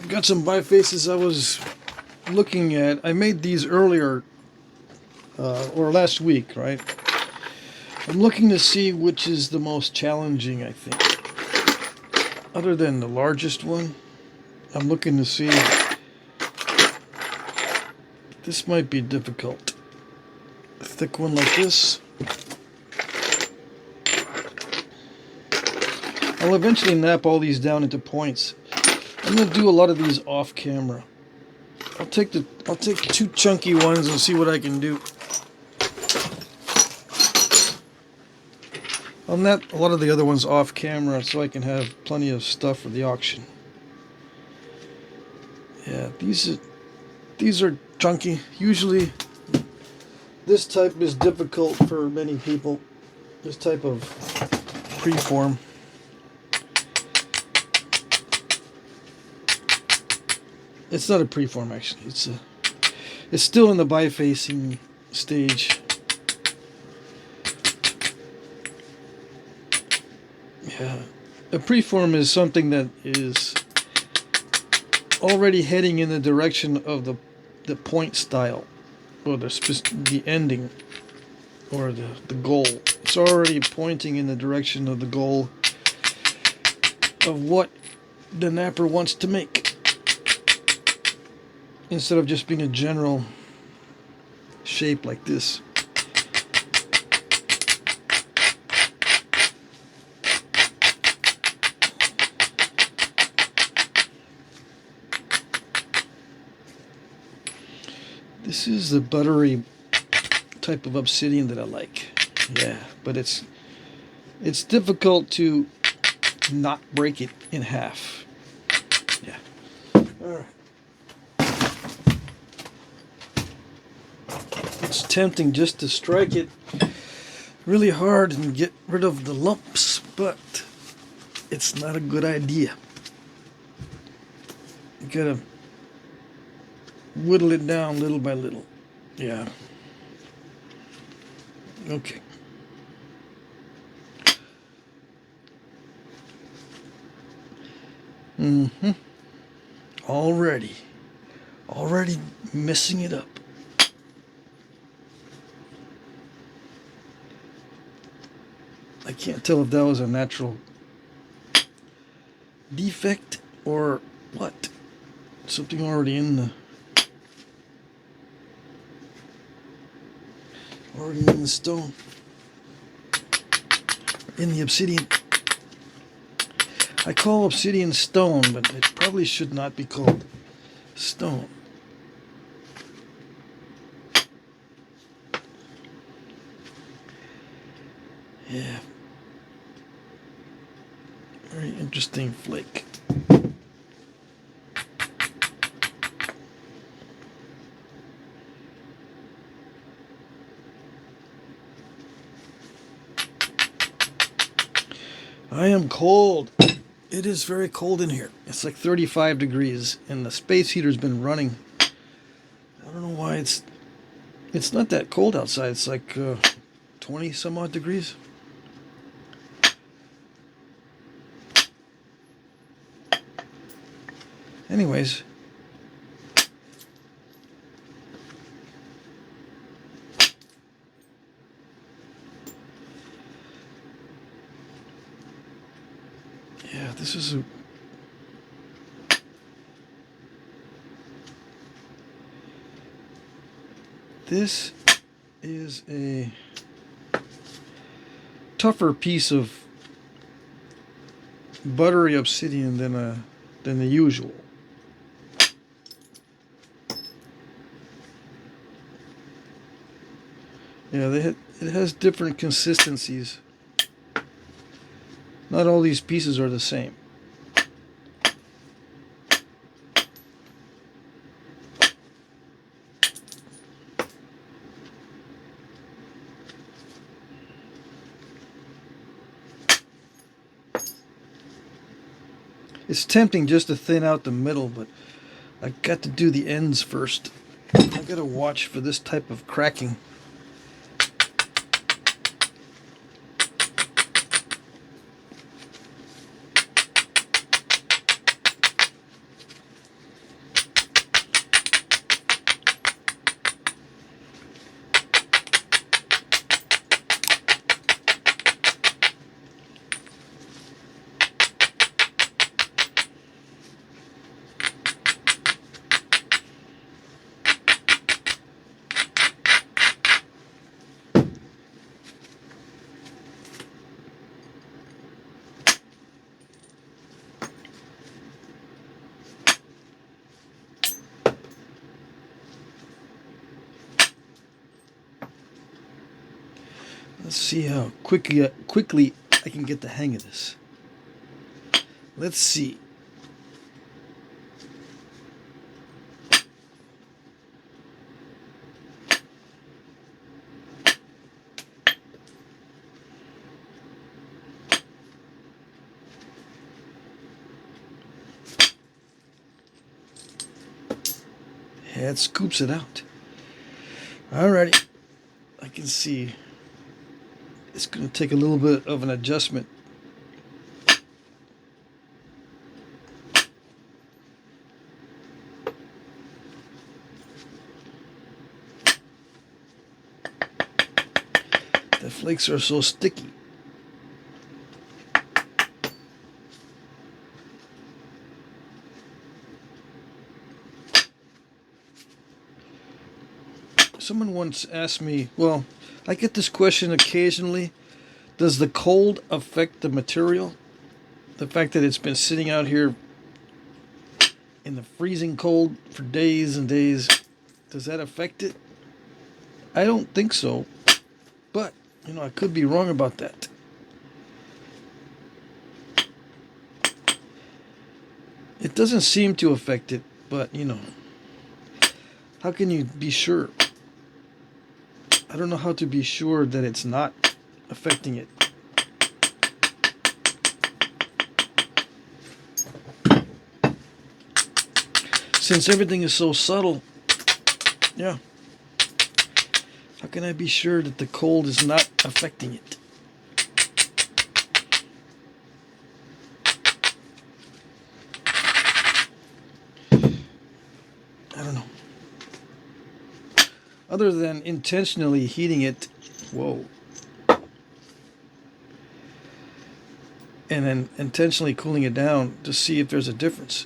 got some bifaces I was looking at. I made these earlier, or last week, right? I'm looking to see which is the most challenging, I think. Other than the largest one, I'm looking to see. This might be difficult. A thick one like this. I'll eventually knap all these down into points. I'm gonna do a lot of these off camera. I'll take two chunky ones and see what I can do. I'll knap a lot of the other ones off camera so I can have plenty of stuff for the auction. Yeah, these are chunky. Usually this type is difficult for many people. This type of preform. It's not a preform actually. It's still in the bifacing stage. Yeah. A preform is something that is already heading in the direction of the point style, or the ending, or the goal. It's already pointing in the direction of the goal of what the napper wants to make, instead of just being a general shape like this. This is the buttery type of obsidian that I like. Yeah, but it's difficult to not break it in half. Yeah. Alright. It's tempting just to strike it really hard and get rid of the lumps, but it's not a good idea. You gotta whittle it down little by little. Yeah. Okay. Already messing it up. I can't tell if that was a natural defect or what. Something already in the stone, in the obsidian. I call obsidian stone, but it probably should not be called stone. Yeah. Very interesting flake. I am cold. It is very cold in here. It's like 35 degrees, and the space heater's been running. I don't know why it's not that cold outside. It's like 20 some odd degrees. Anyways, yeah, this is a tougher piece of buttery obsidian than the usual. Yeah, it has different consistencies. Not all these pieces are the same. It's tempting just to thin out the middle, but I got to do the ends first. I gotta watch for this type of cracking. Let's see how quickly I can get the hang of this. Let's see. Yeah, it scoops it out. Alrighty. I can see it's going to take a little bit of an adjustment. The flakes are so sticky. Someone once asked me, well, I get this question occasionally, does the cold affect the material? The fact that it's been sitting out here in the freezing cold for days and days, does that affect it? I don't think so, but, you know, I could be wrong about that. It doesn't seem to affect it, but, you know, how can you be sure? I don't know how to be sure that it's not affecting it. Since everything is so subtle, yeah. How can I be sure that the cold is not affecting it? I don't know. Other than intentionally heating it, whoa, and then intentionally cooling it down to see if there's a difference.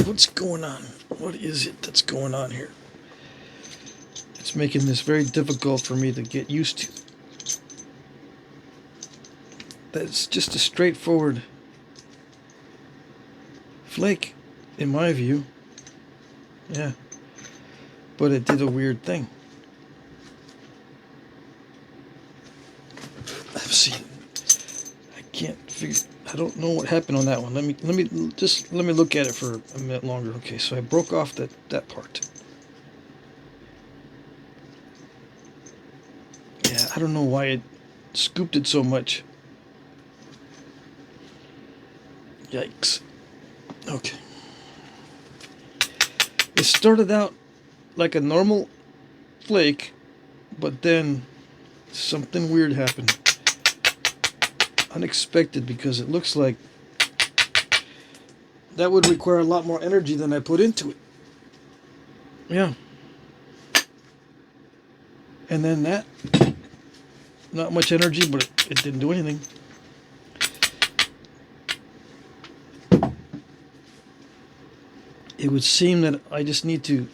What's going on? What is it that's going on here? It's making this very difficult for me to get used to. That's just a straightforward flake, in my view. Yeah. But it did a weird thing. I've seen. I can't figure. I don't know what happened on that one. Let me look at it for a minute longer. Okay, so I broke off that part. Yeah, I don't know why it scooped it so much. Yikes. Okay. It started out like a normal flake, but then something weird happened. Unexpected, because it looks like that would require a lot more energy than I put into it. Yeah. And then that, not much energy, but it didn't do anything. It would seem that I just need to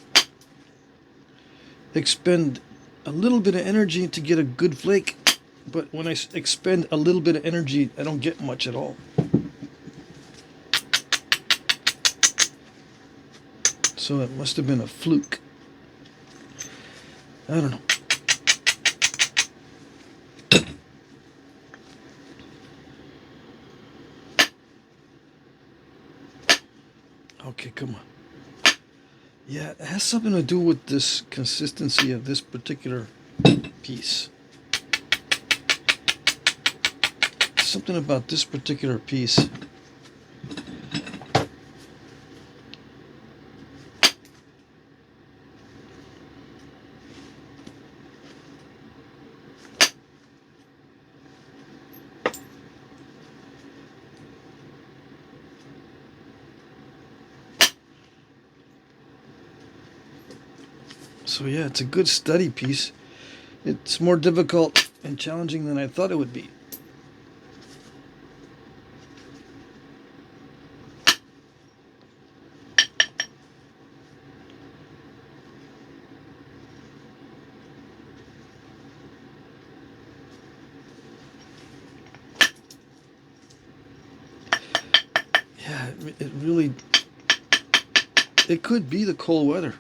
expend a little bit of energy to get a good flake, but when I expend a little bit of energy, I don't get much at all. So it must have been a fluke. I don't know. Okay, come on. Yeah, it has something to do with this consistency of this particular piece. Something about this particular piece. So yeah, it's a good study piece. It's more difficult and challenging than I thought it would be. Yeah, it really, it could be the cold weather.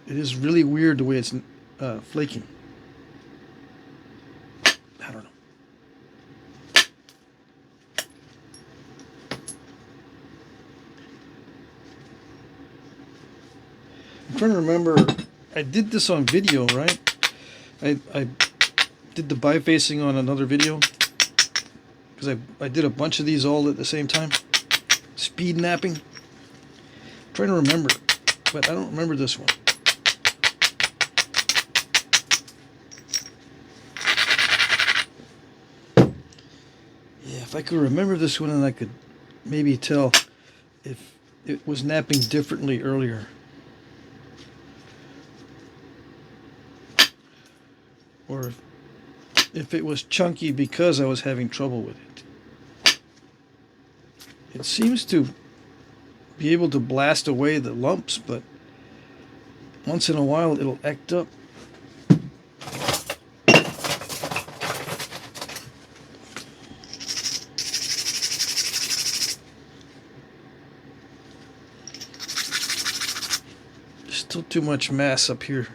It is really weird the way it's flaking. I'm trying to remember. I did this on video, right? I did the bifacing on another video because I did a bunch of these all at the same time. Speed napping. I'm trying to remember, but I don't remember this one. Yeah, if I could remember this one, and I could maybe tell if it was napping differently earlier. Or if it was chunky because I was having trouble with it. It seems to be able to blast away the lumps, but once in a while it'll act up. Still too much mass up here.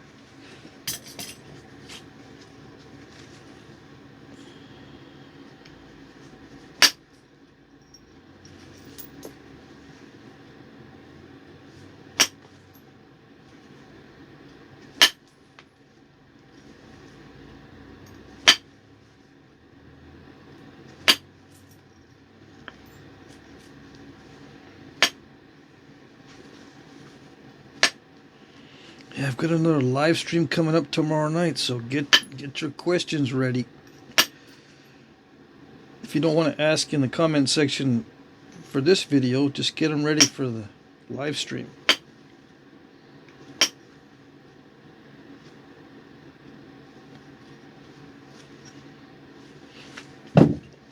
Yeah, I've got another live stream coming up tomorrow night, so get your questions ready. If you don't want to ask in the comment section for this video, just get them ready for the live stream.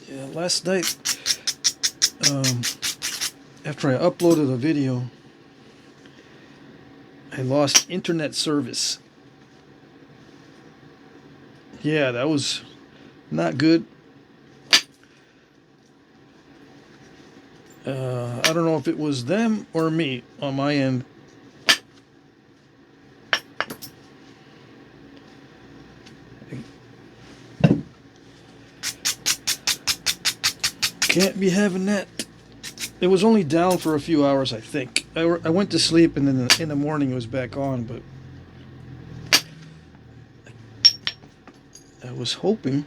Yeah, last night, after I uploaded a video, I lost internet service. Yeah, that was not good. I don't know if it was them or me on my end. Can't be having that. It was only down for a few hours, I think. I went to sleep, and then in the morning it was back on, but I was hoping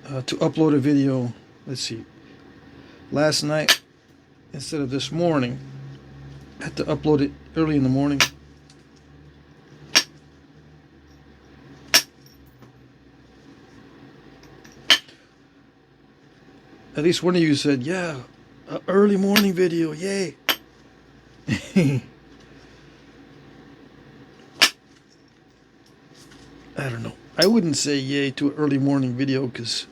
to upload a video, let's see, last night instead of this morning. I had to upload it early in the morning. At least one of you said, yeah, an early morning video, yay. I don't know. I wouldn't say yay to an early morning video because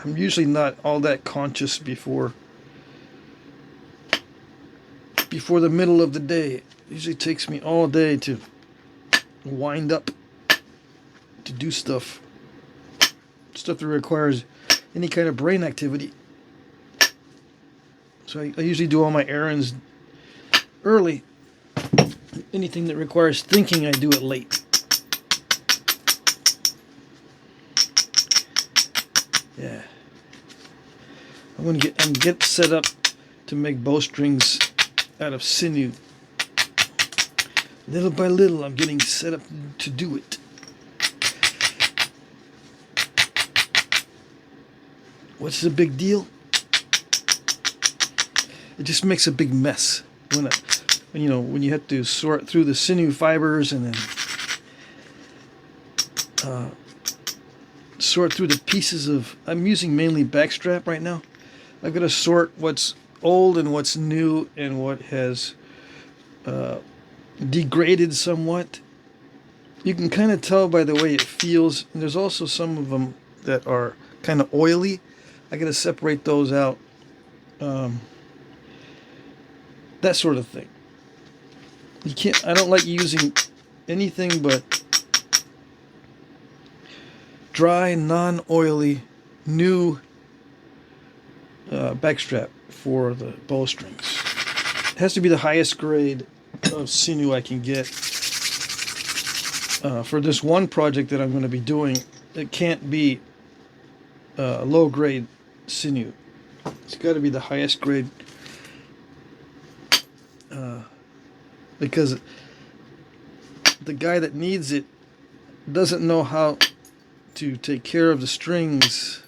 I'm usually not all that conscious before the middle of the day. It usually takes me all day to wind up to do stuff that requires any kind of brain activity. So I usually do all my errands early. Anything that requires thinking, I do it late. Yeah. I'm get set up to make bowstrings out of sinew. Little by little, I'm getting set up to do it. What's the big deal? It just makes a big mess when you have to sort through the sinew fibers and then sort through the pieces of. I'm using mainly backstrap right now. I've got to sort what's old and what's new and what has degraded somewhat. You can kind of tell by the way it feels. And there's also some of them that are kind of oily. I got to separate those out. That sort of thing. You can't. I don't like using anything but dry, non-oily, new backstrap for the bowstrings. It has to be the highest grade of sinew I can get for this one project that I'm going to be doing. It can't be low grade sinew. It's got to be the highest grade because the guy that needs it doesn't know how to take care of the strings,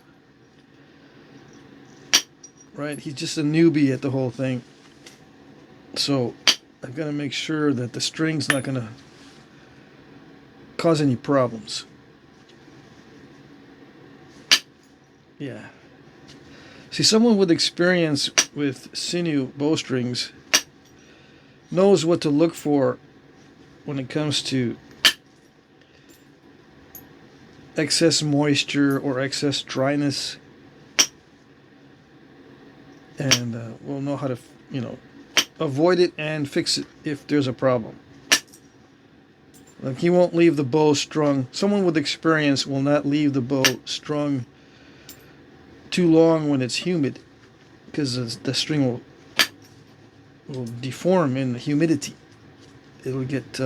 right? He's just a newbie at the whole thing. So I've got to make sure that the string's not going to cause any problems. Yeah. See, someone with experience with Sinew bowstrings knows what to look for when it comes to excess moisture or excess dryness, and we'll know how to, avoid it and fix it if there's a problem. Like, he won't leave the bow strung. Someone with experience will not leave the bow strung too long when it's humid, because the string will deform in the humidity. It'll get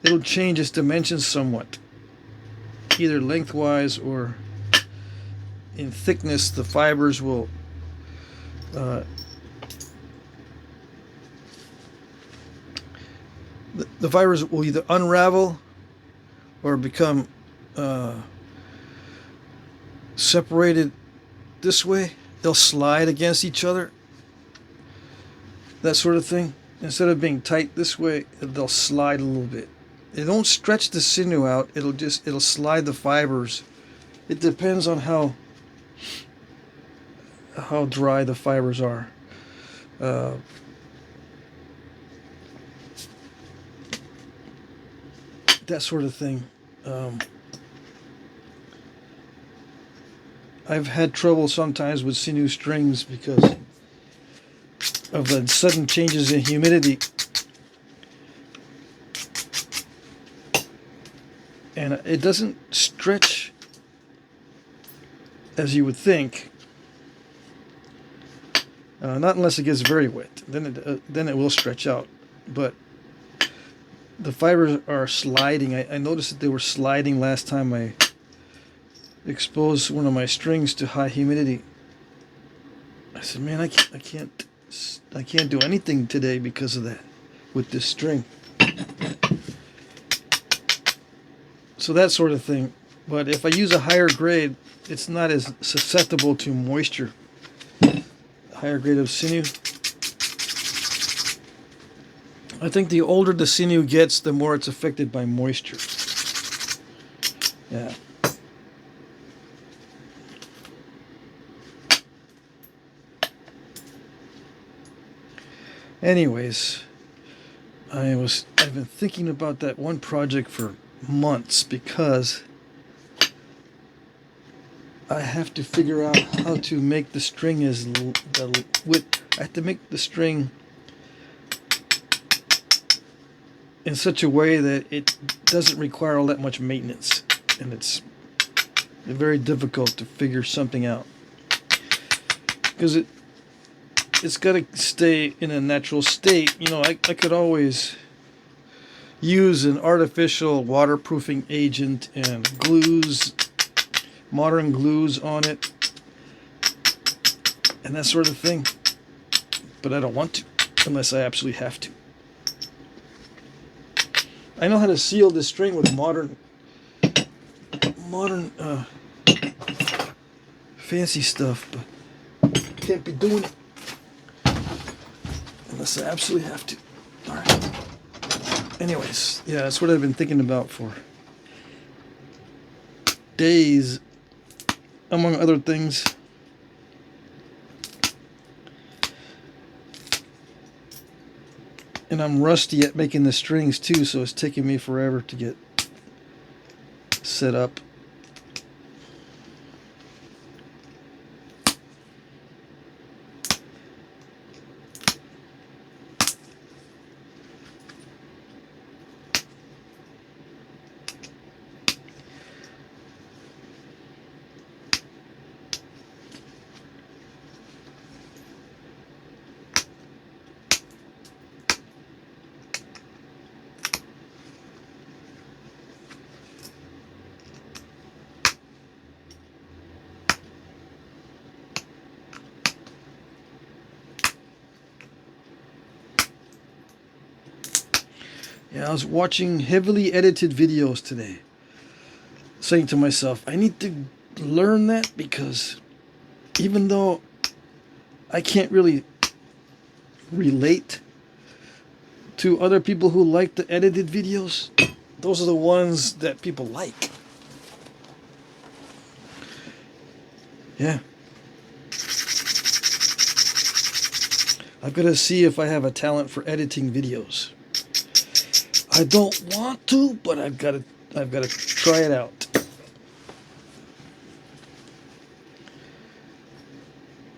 it'll change its dimensions somewhat, either lengthwise or in thickness. The fibers will the fibers will either unravel or become separated this way. They'll slide against each other, that sort of thing. Instead of being tight this way, they'll slide a little bit. They don't stretch the sinew out. It'll slide the fibers. It depends on how dry the fibers are. That sort of thing. I've had trouble sometimes with Sinew strings because of the sudden changes in humidity. And it doesn't stretch as you would think. Not unless it gets very wet. Then it will stretch out. But the fibers are sliding. I noticed that they were sliding last time I exposed one of my strings to high humidity. I said, man, I can't do anything today because of that with this string. So that sort of thing. But if I use a higher grade, it's not as susceptible to moisture. Higher grade of Sinew. I think the older the Sinew gets, the more it's affected by moisture. Yeah. Anyways, I've been thinking about that one project for months because I have to figure out how to make the string I have to make the string in such a way that it doesn't require all that much maintenance, and it's very difficult to figure something out because it's got to stay in a natural state. I could always use an artificial waterproofing agent and glues, modern glues on it, and that sort of thing. But I don't want to, unless I absolutely have to. I know how to seal this string with modern fancy stuff, but can't be doing it unless I absolutely have to. All right. Anyways, yeah, that's what I've been thinking about for days, among other things. And I'm rusty at making the strings too, so it's taking me forever to get set up. Yeah, I was watching heavily edited videos today, saying to myself, I need to learn that, because even though I can't really relate to other people who like the edited videos, those are the ones that people like. Yeah. I've got to see if I have a talent for editing videos. I don't want to, but I've got to try it out.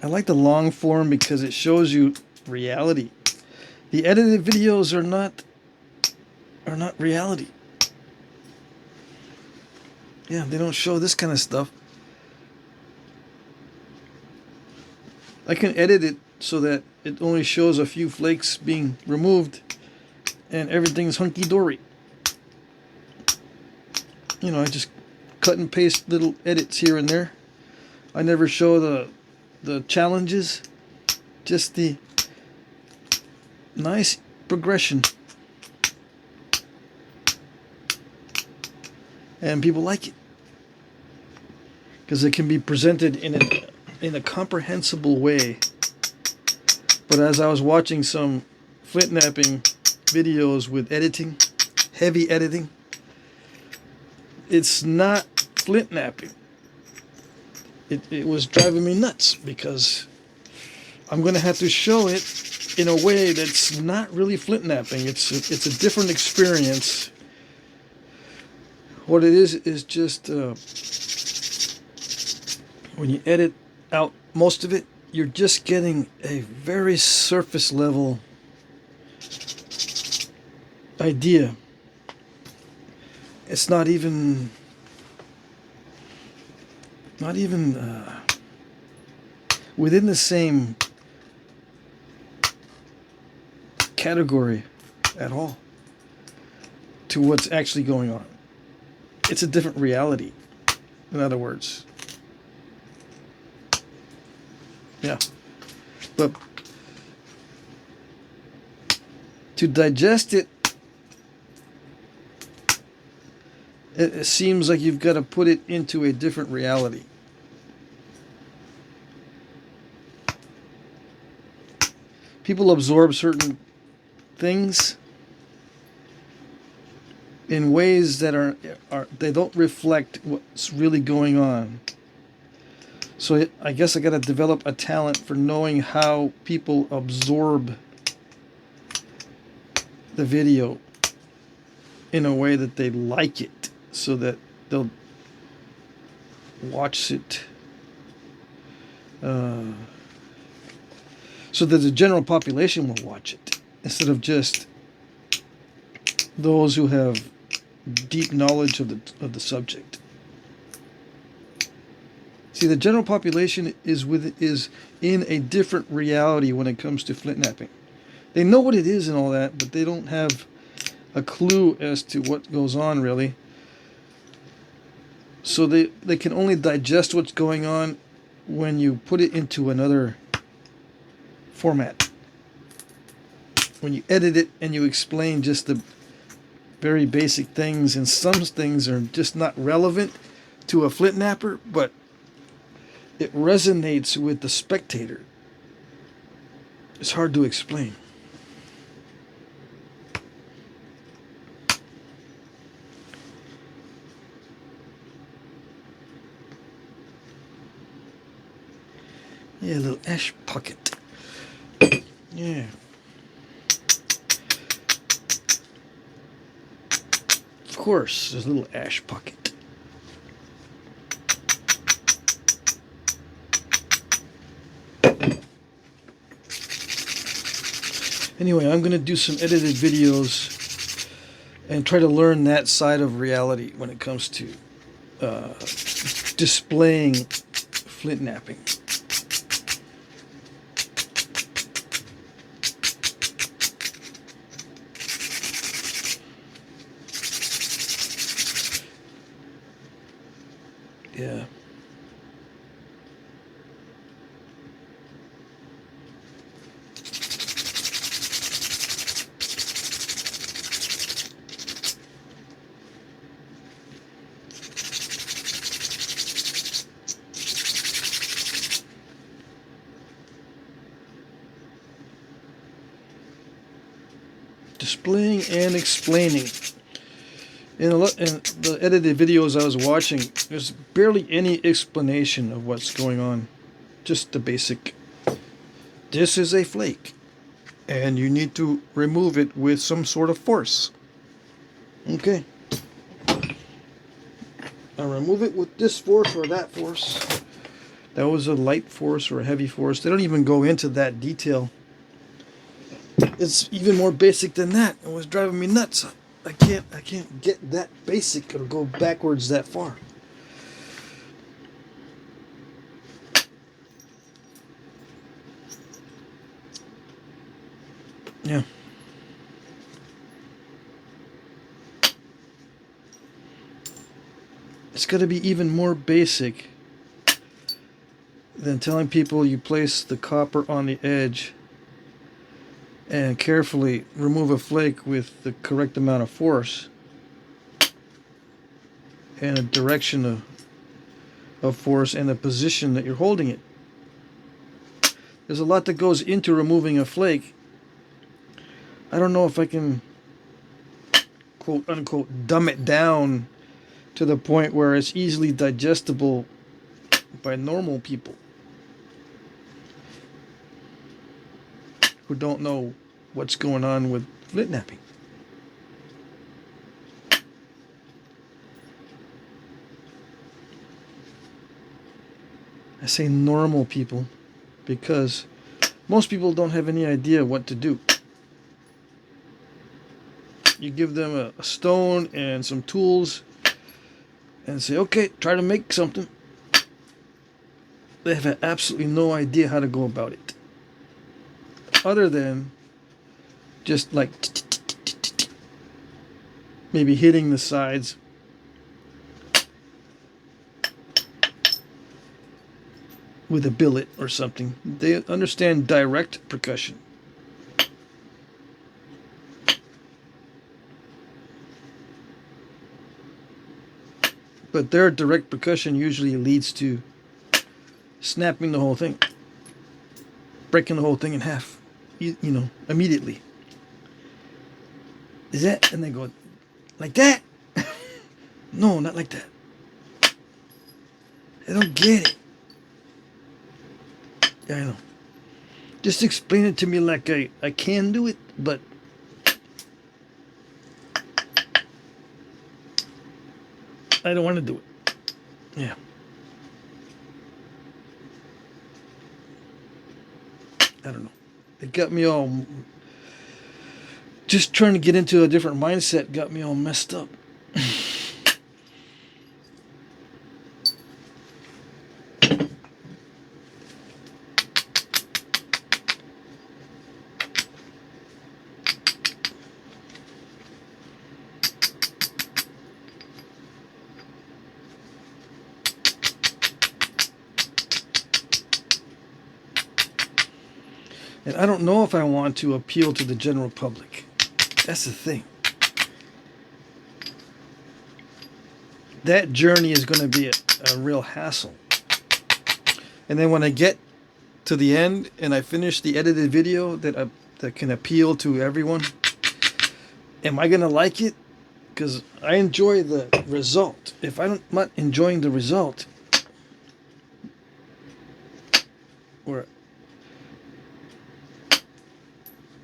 I like the long form because it shows you reality. The edited videos are not reality. Yeah, they don't show this kind of stuff. I can edit it so that it only shows a few flakes being removed and everything's hunky-dory. You know, I just cut and paste little edits here and there. I never show the challenges, just the nice progression. And people like it because it can be presented in a comprehensible way. But as I was watching some Flintknapping videos with editing, heavy editing, it's not Flintknapping. It was driving me nuts because I'm going to have to show it in a way that's not really Flintknapping. It's a different experience. What it is just when you edit out most of it, you're just getting a very surface level idea. It's not even within the same category at all to what's actually going on. It's a different reality, in other words. Yeah. But to digest it, it seems like you've got to put it into a different reality. People absorb certain things in ways that are they don't reflect what's really going on. So I guess I got to develop a talent for knowing how people absorb the video in a way that they like it, so that they'll watch it, so that the general population will watch it, instead of just those who have deep knowledge of the subject. See, the general population is in a different reality when it comes to Flintknapping. They know what it is and all that, but they don't have a clue as to what goes on, really. So they can only digest what's going on when you put it into another format. When you edit it and you explain just the very basic things, and some things are just not relevant to a Flintknapper, but it resonates with the spectator. It's hard to explain. Yeah, a little ash pocket. Yeah. Of course, there's a little ash pocket. Anyway, I'm going to do some edited videos and try to learn that side of reality when it comes to displaying Flintknapping. Yeah. Displaying and explaining. In the edited videos I was watching, there's barely any explanation of what's going on. Just the basic. This is a flake, and you need to remove it with some sort of force. Okay. I remove it with this force or that force. That was a light force or a heavy force. They don't even go into that detail. It's even more basic than that. It was driving me nuts. I can't get that basic or go backwards that far. Yeah. It's got to be even more basic than telling people you place the copper on the edge and carefully remove a flake with the correct amount of force and a direction of force and the position that you're holding it. There's a lot that goes into removing a flake. I don't know if I can, quote unquote, dumb it down to the point where it's easily digestible by normal people who don't know what's going on with Flintknapping. I say normal people because most people don't have any idea what to do. You give them a stone and some tools and say, okay, try to make something. They have absolutely no idea how to go about it. Other than just like maybe hitting the sides with a billet or something. They understand direct percussion. But their direct percussion usually leads to snapping the whole thing, breaking the whole thing in half, you know, immediately. Is that? And they go, like that? No, not like that. I don't get it. Yeah, I know. Just explain it to me like I can do it, but I don't want to do it. Yeah. I don't know. It got me all... Just trying to get into a different mindset got me all messed up. And I don't know if I want to appeal to the general public. That's the thing. That journey is going to be a real hassle. And then when I get to the end and I finish the edited video that can appeal to everyone, am I going to like it? Because I enjoy the result. If I'm not enjoying the result, or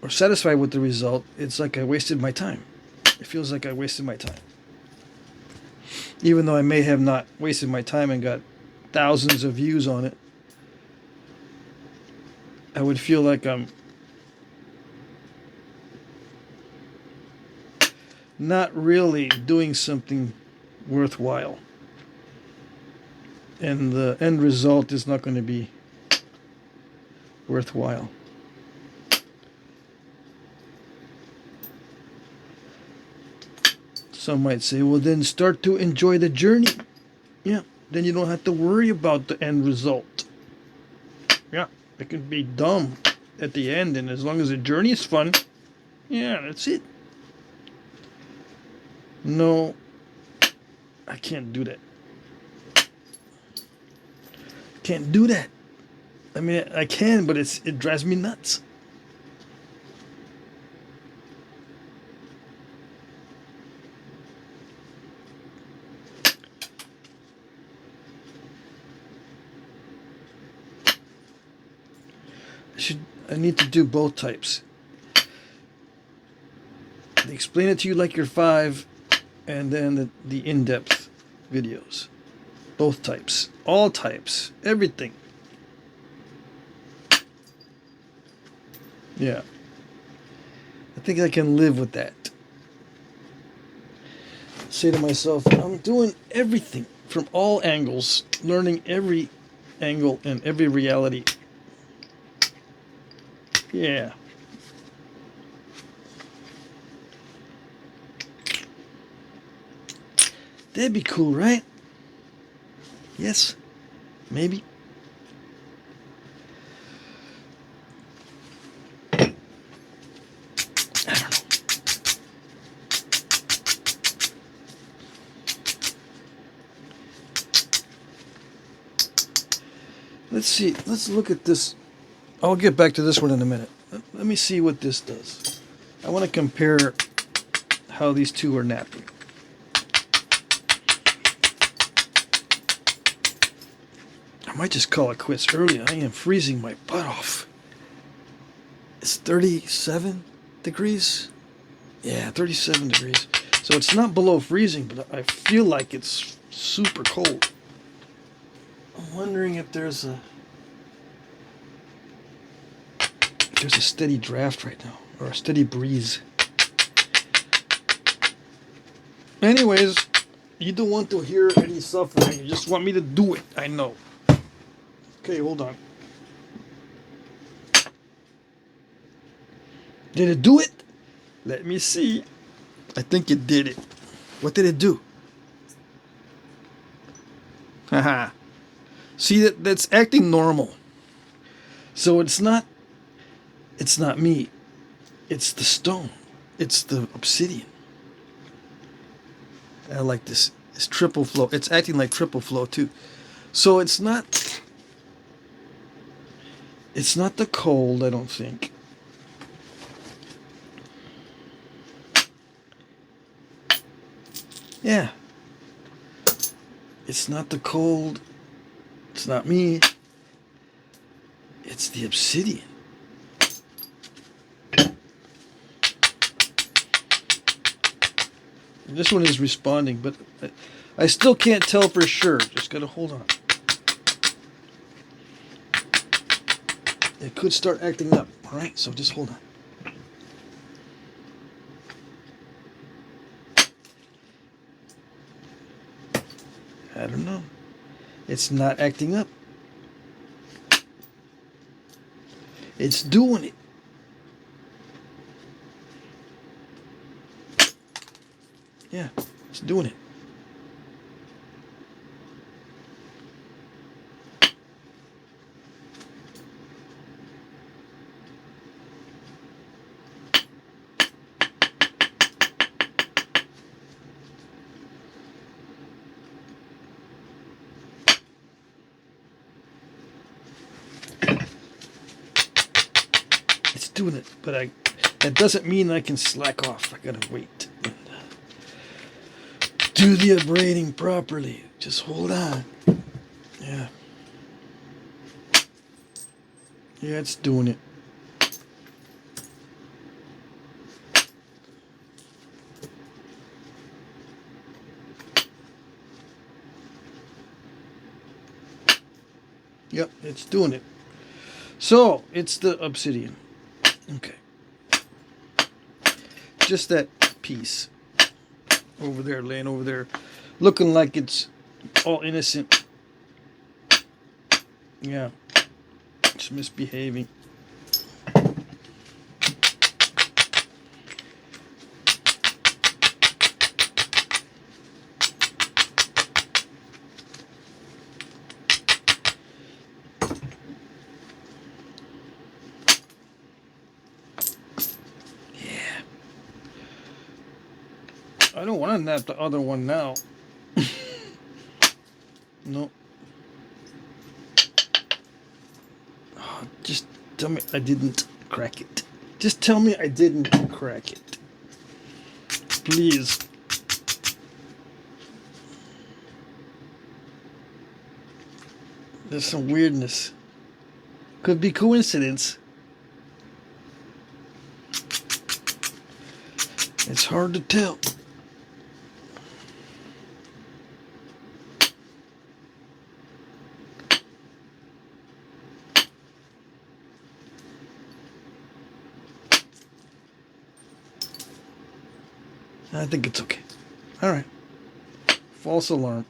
satisfied with the result, it's like I wasted my time. It feels like I wasted my time. Even though I may have not wasted my time and got thousands of views on it, I would feel like I'm not really doing something worthwhile. And the end result is not going to be worthwhile. Some might say, well, then start to enjoy the journey. Yeah, then you don't have to worry about the end result. Yeah, it can be dumb at the end, and as long as the journey is fun, yeah, that's it. No, I can't do that. Can't do that. I mean, I can, but it drives me nuts. I need to do both types. They explain it to you like you're 5, and then the in-depth videos. Both types. All types. Everything. Yeah. I think I can live with that. Say to myself, I'm doing everything from all angles, learning every angle and every reality. Yeah. That'd be cool, right? Yes. Maybe. I don't know. Let's see. Let's look at this. I'll get back to this one in a minute. Let me see what this does. I want to compare how these two are napping. I might just call it quits early. I am freezing my butt off. It's 37 degrees. Yeah, 37 degrees. So it's not below freezing, but I feel like it's super cold. I'm wondering if there's a steady draft right now, or a steady breeze. Anyways, you don't want to hear any suffering. You just want me to do it. I know. Okay, hold on. Did it do it? Let me see. I think it did it. What did it do? Haha. See, that's acting normal. So it's not me. It's the stone. It's the obsidian. I like this. It's triple flow. It's acting like triple flow too. So it's not the cold, I don't think. Yeah. It's not the cold. It's not me. It's the obsidian. This one is responding, but I still can't tell for sure. Just gotta hold on. It could start acting up. Alright, so just hold on. I don't know. It's not acting up. It's doing it. Yeah, it's doing it. It's doing it, but that doesn't mean I can slack off. I gotta wait and do the abrading properly. Just hold on. Yeah. Yeah, it's doing it. Yep, it's doing it. So, it's the obsidian. Okay. Just that piece over there, laying over there, looking like it's all innocent. Yeah. It's misbehaving. I don't want to nap the other one now. No. Oh, just tell me I didn't crack it. Just tell me I didn't crack it. Please. There's some weirdness. Could be coincidence. It's hard to tell. I think it's okay. All right. False alarm.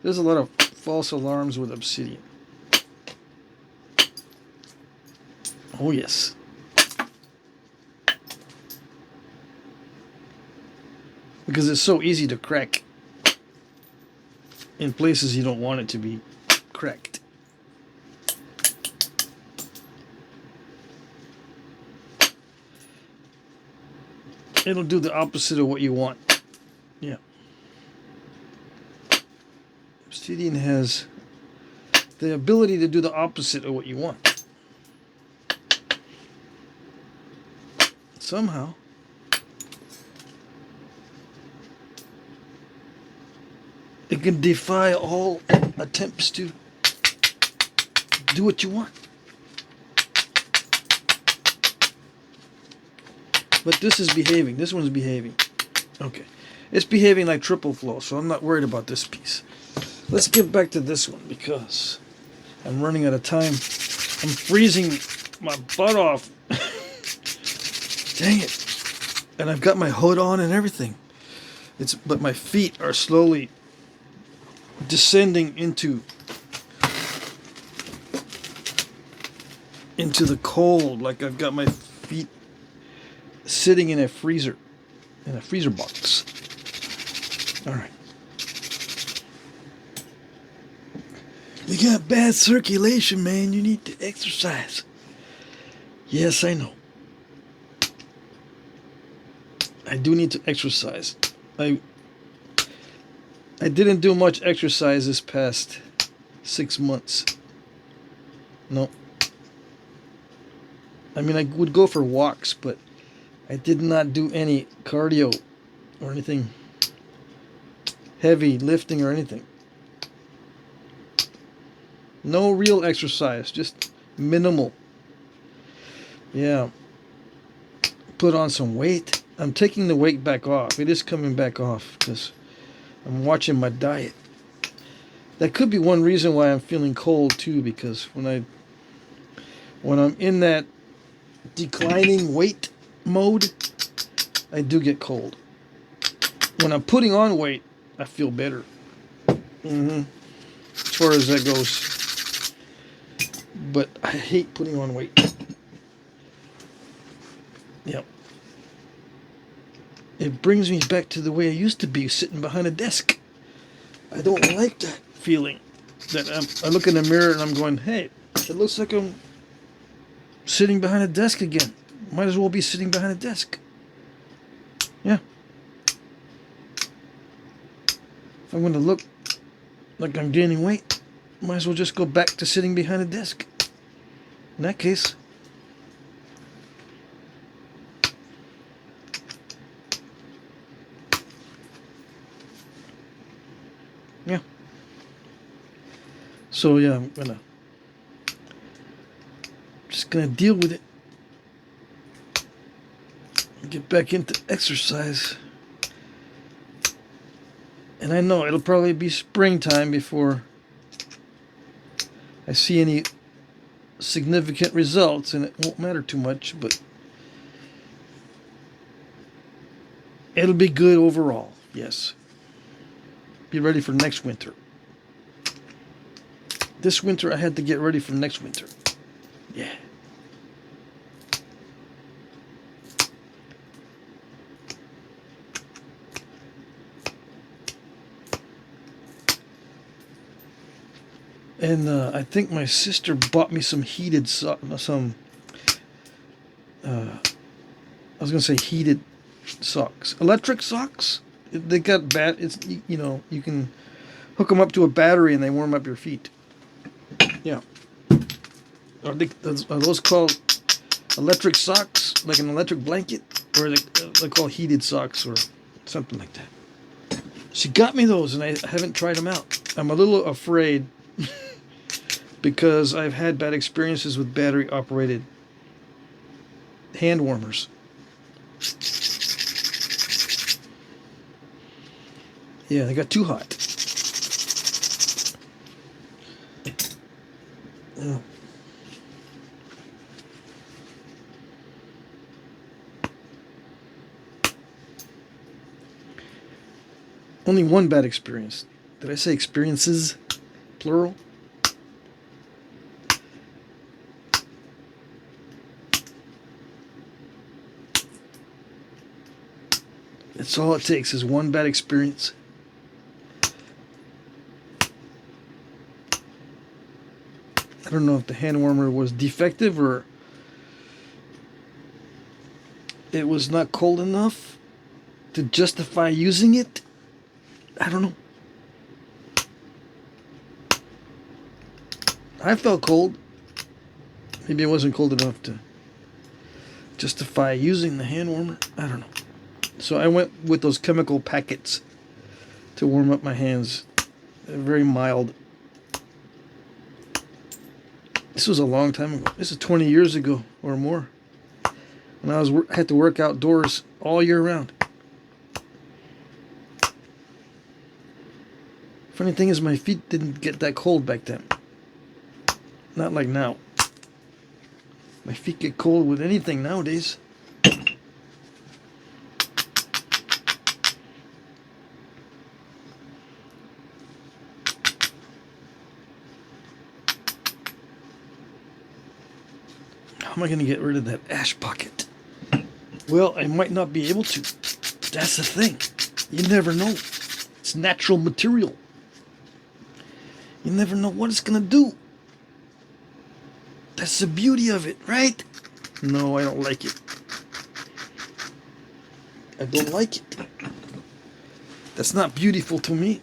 There's a lot of false alarms with Obsidian. Oh, yes. Because it's so easy to crack in places you don't want it to be cracked. It'll do the opposite of what you want. Yeah. Obsidian has the ability to do the opposite of what you want. Somehow. It can defy all attempts to do what you want. But this is behaving. This one's behaving. Okay. It's behaving like triple flow, so I'm not worried about this piece. Let's get back to this one because I'm running out of time. I'm freezing my butt off. Dang it. And I've got my hood on and everything. But my feet are slowly descending into the cold, like I've got my feet sitting in a freezer box. All right. You got bad circulation, man. You need to exercise. Yes, I know. I do need to exercise. I didn't do much exercise this past 6 months. No. I mean, I would go for walks, but I did not do any cardio or anything heavy lifting or anything. No real exercise, just minimal. Yeah. Put on some weight. I'm taking the weight back off. It is coming back off because I'm watching my diet. That could be one reason why I'm feeling cold too, because when I'm in that declining weight mode, I do get cold. When I'm putting on weight, I feel better. As far as that goes. But I hate putting on weight. Yep. It brings me back to the way I used to be, sitting behind a desk. I don't like that feeling. That I look in the mirror and I'm going, hey, it looks like I'm sitting behind a desk again. Might as well be sitting behind a desk. Yeah. If I'm going to look like I'm gaining weight, might as well just go back to sitting behind a desk. In that case. Yeah. So yeah, I'm just gonna deal with it. Get back into exercise. And I know it'll probably be springtime before I see any significant results, and it won't matter too much, but it'll be good overall. Yes. Be ready for next winter. This winter I had to get ready for next winter. Yeah. And I think my sister bought me some heated I was gonna say heated socks, electric socks. They got you can hook them up to a battery and they warm up your feet. Yeah. Are those called electric socks, like an electric blanket, or they're called heated socks or something like that? She got me those, and I haven't tried them out. I'm a little afraid because I've had bad experiences with battery-operated hand warmers. Yeah, they got too hot. Yeah. Only one bad experience. Did I say experiences? Plural? That's all it takes is one bad experience. I don't know if the hand warmer was defective or it was not cold enough to justify using it. I don't know. I felt cold. Maybe it wasn't cold enough to justify using the hand warmer. I don't know. So I went with those chemical packets to warm up my hands. They're very mild. This was a long time ago. This is 20 years ago or more. When I had to work outdoors all year round. Funny thing is my feet didn't get that cold back then. Not like now. My feet get cold with anything nowadays. How am I going to get rid of that ash pocket? Well, I might not be able to. That's the thing. You never know. It's natural material. You never know what it's going to do. That's the beauty of it, right? No, I don't like it. I don't like it. That's not beautiful to me.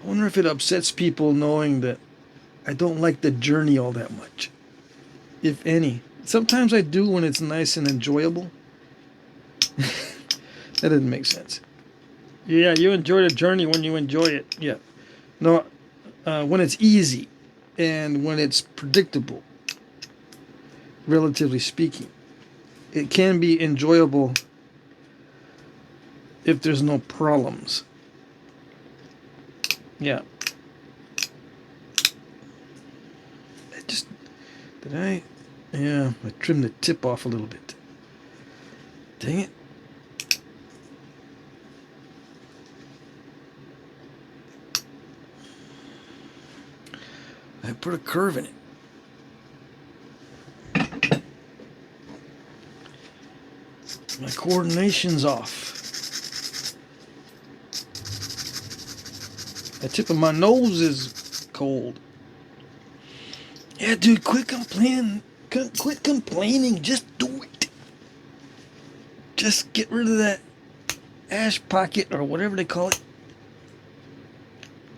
I wonder if it upsets people knowing that I don't like the journey all that much, if any. Sometimes I do when it's nice and enjoyable. That didn't make sense. Yeah, you enjoy the journey when you enjoy it. Yeah. No, when it's easy and when it's predictable, relatively speaking. It can be enjoyable if there's no problems. Yeah. Did I? Yeah, I trimmed the tip off a little bit. Dang it. I put a curve in it. My coordination's off. The tip of my nose is cold. Yeah, dude, quit complaining. Quit complaining. Just do it. Just get rid of that ash pocket or whatever they call it.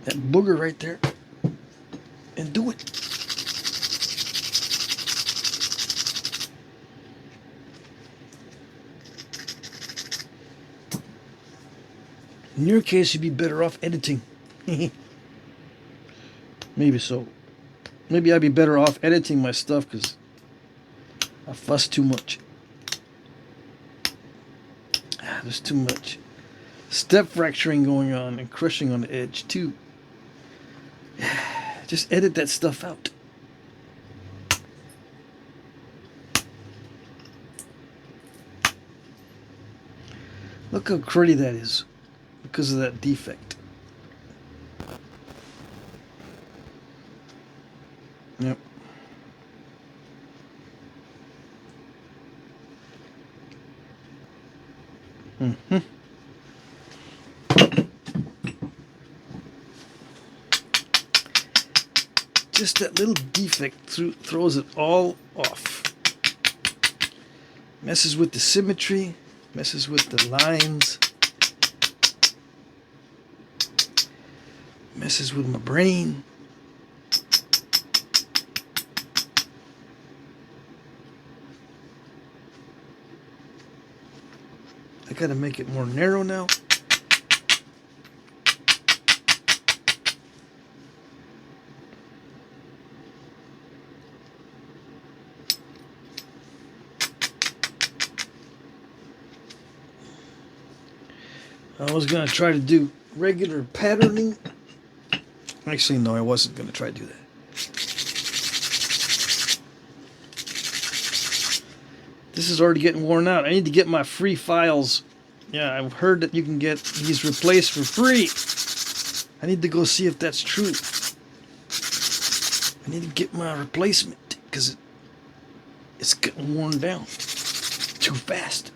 That booger right there. And do it. In your case, you'd be better off editing. Maybe so. Maybe I'd be better off editing my stuff because I fuss too much. There's too much step fracturing going on and crushing on the edge too. Just edit that stuff out. Look how cruddy that is because of that defect. Yep. Mm-hmm. Just that little defect throws it all off. Messes with the symmetry, messes with the lines, messes with my brain. I gotta make it more narrow now. I was gonna try to do regular patterning. Actually, no, I wasn't gonna try to do that. This is already getting worn out. I need to get my free files. Yeah, I've heard that you can get these replaced for free. I need to go see if that's true. I need to get my replacement because it's getting worn down too fast.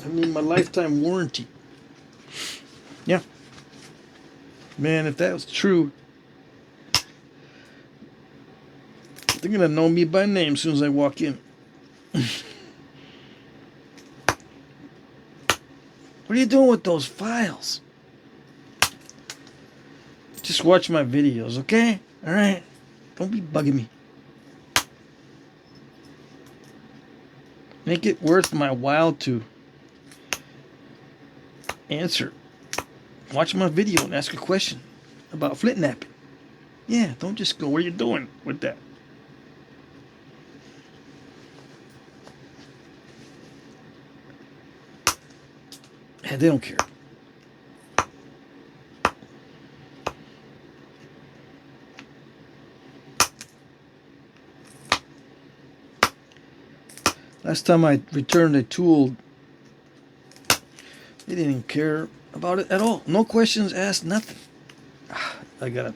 I need my lifetime warranty. Yeah. Man, if that was true, they're going to know me by name as soon as I walk in. What are you doing with those files? Just watch my videos, okay? Alright? Don't be bugging me. Make it worth my while to answer. Watch my video and ask a question about Flintknapping. Yeah, don't just go, what are you doing with that? And they don't care. Last time I returned a tool, they didn't care about it at all. No questions asked, nothing. I gotta...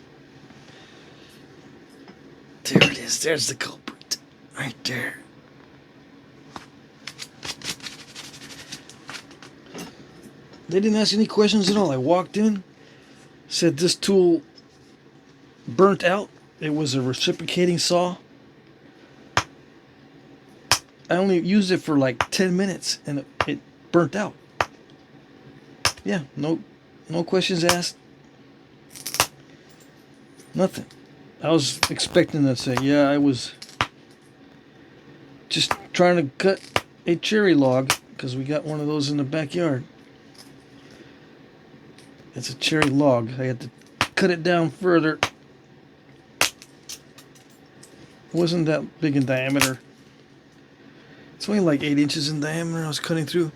There it is. There's the culprit. Right there. They didn't ask any questions at all. I walked in, said this tool burnt out. It was a reciprocating saw. I only used it for like 10 minutes and it burnt out. Yeah, no questions asked. Nothing. I was expecting to say, yeah, I was just trying to cut a cherry log because we got one of those in the backyard. It's a cherry log. I had to cut it down further. It wasn't that big in diameter. It's only like 8 inches in diameter I was cutting through.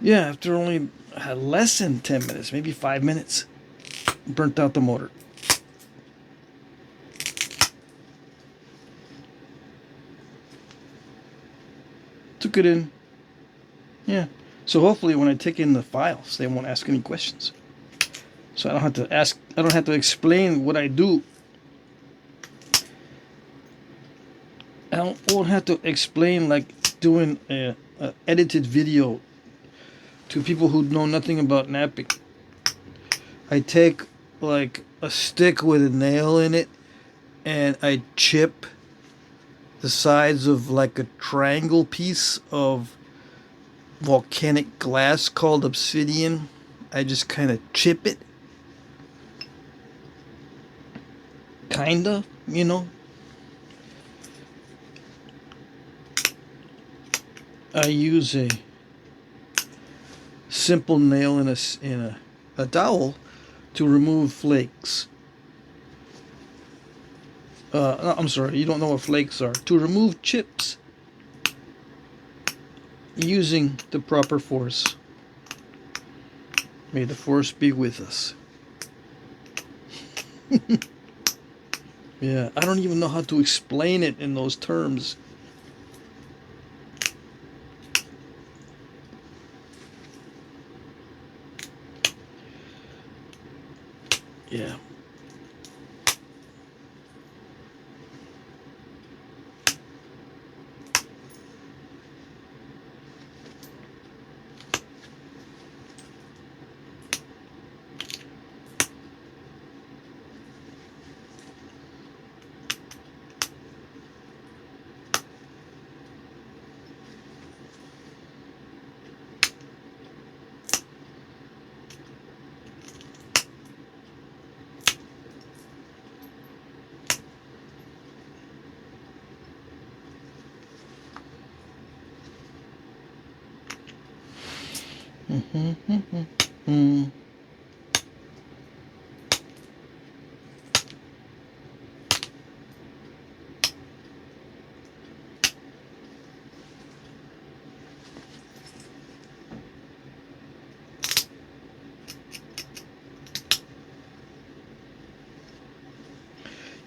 Yeah, after only less than 10 minutes, maybe 5 minutes, burnt out the motor. Took it in. Yeah. So hopefully when I take in the files, they won't ask any questions. So I don't have to explain what I do. I won't have to explain like doing a edited video to people who know nothing about knapping. I take like a stick with a nail in it and I chip the sides of like a triangle piece of volcanic glass called Obsidian. I just kind of chip it. Kinda, you know. I use a simple nail in a dowel to remove flakes. I'm sorry, you don't know what flakes are. To remove chips using the proper force. May the force be with us. Yeah, I don't even know how to explain it in those terms. Yeah.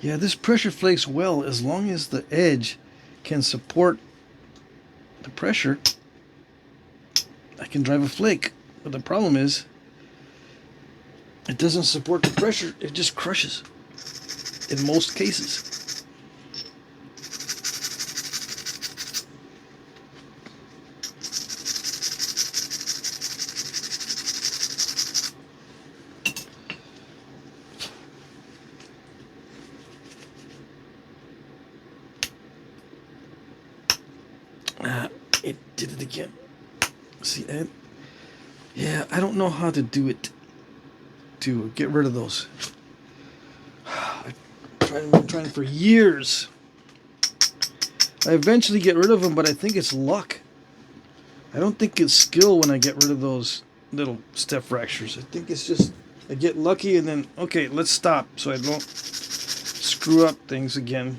Yeah, this pressure flakes well as long as the edge can support the pressure. I can drive a flake, but the problem is it doesn't support the pressure. It just crushes in most cases. It did it again. See, yeah, I don't know how to do it to get rid of those. I've been trying for years. I eventually get rid of them, but I think it's luck. I don't think it's skill when I get rid of those little step fractures. I think it's just I get lucky and then, okay, let's stop so I don't screw up things again.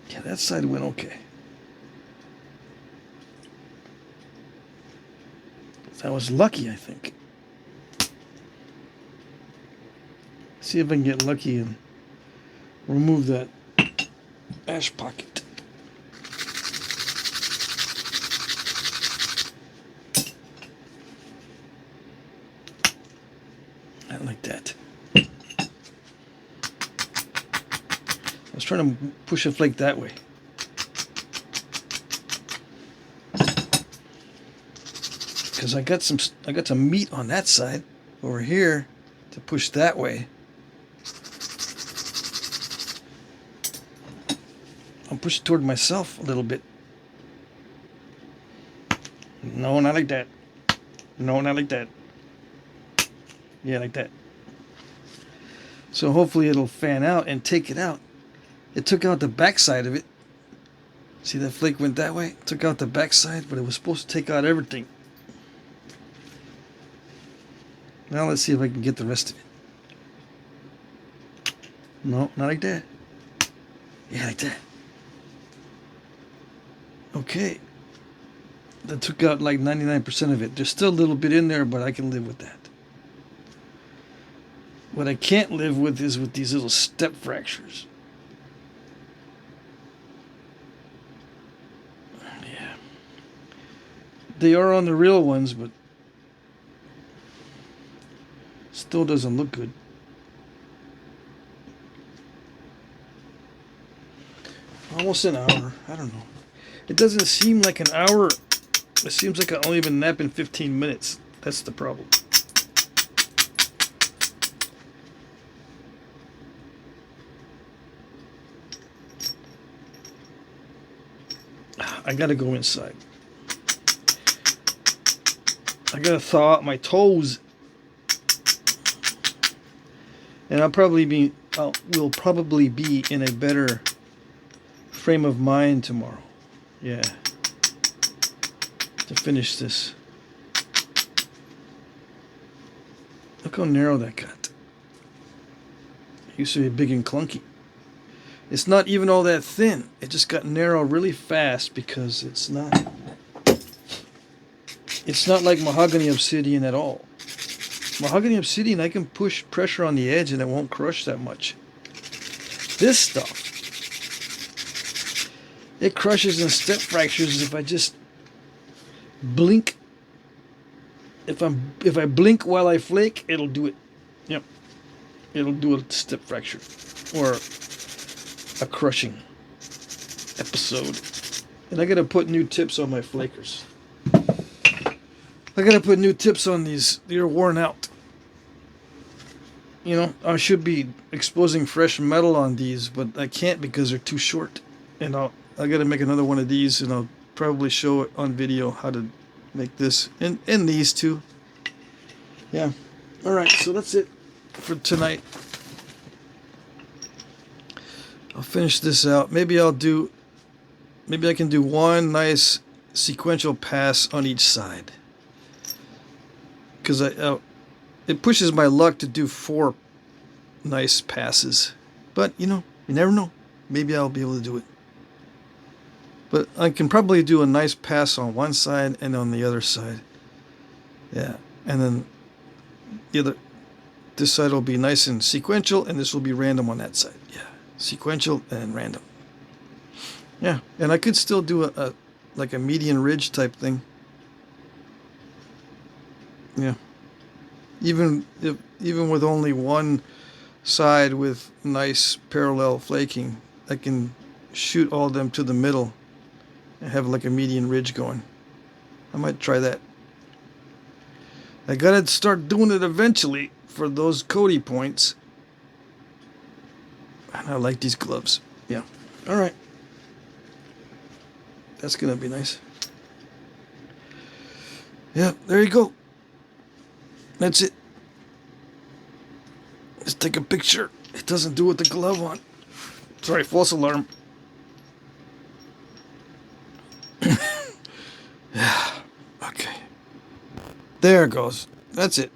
Yeah, that side went okay. I was lucky, I think. See if I can get lucky and remove that ash pocket. I like that. I was trying to push a flake that way. Because I got some meat on that side over here to push that way. I'll push it toward myself a little bit. No, not like that. No, not like that. Yeah, like that. So hopefully it'll fan out and take it out. It took out the back side of it. See that flake went that way? It took out the back side, but it was supposed to take out everything. Now let's see if I can get the rest of it. No, not like that. Yeah, like that. Okay. That took out like 99% of it. There's still a little bit in there, but I can live with that. What I can't live with is with these little step fractures. Yeah. They are on the real ones, but still doesn't look good. Almost an hour. I don't know. It doesn't seem like an hour. It seems like I only been napping 15 minutes. That's the problem. I gotta go inside. I gotta thaw out my toes. And we'll probably be in a better frame of mind tomorrow. Yeah. To finish this. Look how narrow that got. It used to be big and clunky. It's not even all that thin. It just got narrow really fast because it's not like mahogany obsidian at all. Mahogany obsidian, I can push pressure on the edge and it won't crush that much. This stuff, it crushes and step fractures if I just blink. If I blink while I flake, it'll do it. Yep. It'll do a step fracture or a crushing episode. And I gotta put new tips on my flakers. I gotta put new tips on these. They're worn out. You know, I should be exposing fresh metal on these, but I can't because they're too short. And I gotta make another one of these, and I'll probably show it on video how to make this and these too. Yeah. All right. So that's it for tonight. I'll finish this out. Maybe I can do one nice sequential pass on each side. Because it pushes my luck to do 4 nice passes. But, you know, you never know. Maybe I'll be able to do it. But I can probably do a nice pass on one side and on the other side. Yeah. And then this side will be nice and sequential, and this will be random on that side. Yeah. Sequential and random. Yeah. And I could still do like a median ridge type thing. Yeah. Even with only one side with nice parallel flaking, I can shoot all of them to the middle and have like a median ridge going. I might try that. I gotta start doing it eventually for those Cody points. And I like these gloves. Yeah. All right. That's gonna be nice. Yeah, there you go. That's it. Let's take a picture. It doesn't do with the glove on. Sorry, false alarm. Yeah. Okay. There it goes. That's it.